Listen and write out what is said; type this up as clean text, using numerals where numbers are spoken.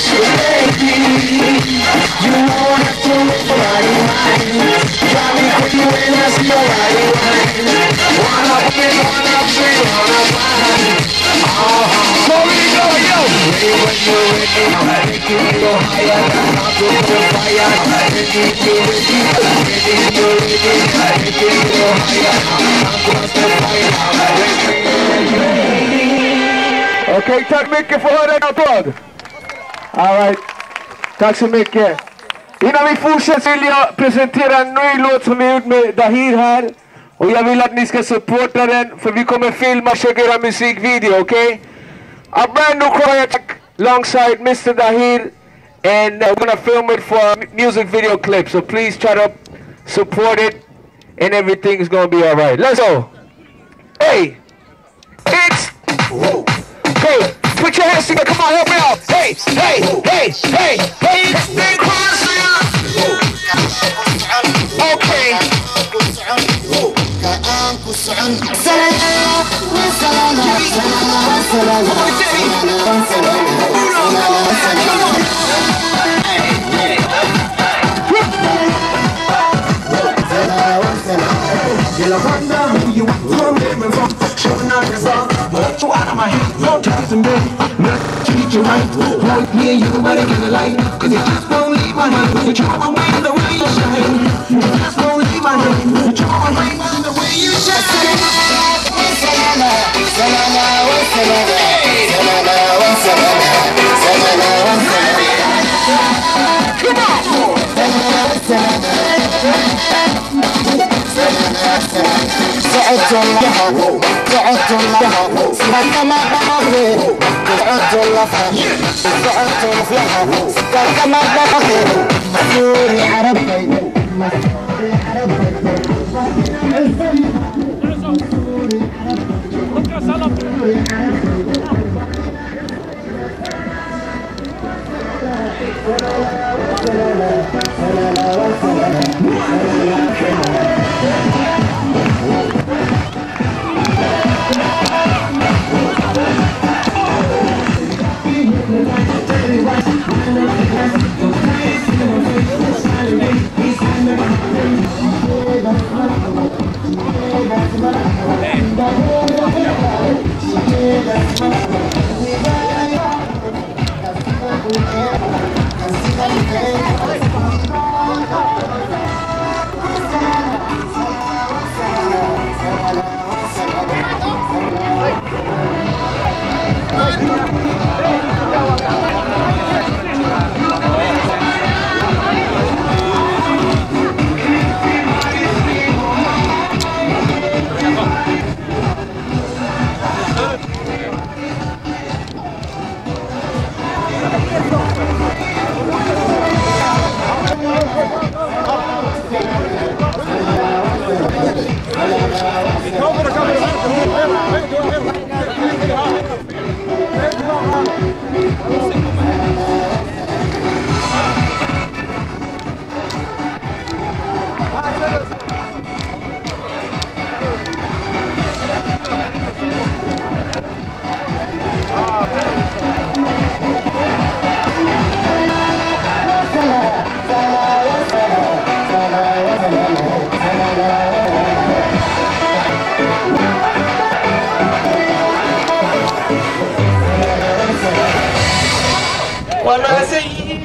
So baby, you don't have to look for Okej, tack mycket för att höra en applåd. All right. Tack så mycket. Innan vi fortsätter vill jag presentera en ny låt som vi har gjort med Dahir här. Och jag vill att ni ska supporta den, för vi kommer filma och försöka göra musikvideo, okay? A brand new project alongside Mr. Dahir, and we're gonna film it for a music video clip. So please try to support it, and everything is gonna be all right. Let's go. Hey, it's hey. Put your hands together. Come on, help me out. Hey, hey, hey, hey, hey. It's Big Crossing. Okay. So out of my head, don't take some baby, not treat you right. Point me and you better get a light, cause you just won't leave my hand. You draw away the way you shine. You just won't leave my hand. You draw away the way you shine. Come on! سعدت الله سعدت الله سعدت ما بغير سعدت الله سعدت الله سعدت ما بغير مسؤول يا ربي مسؤول يا وانا سيد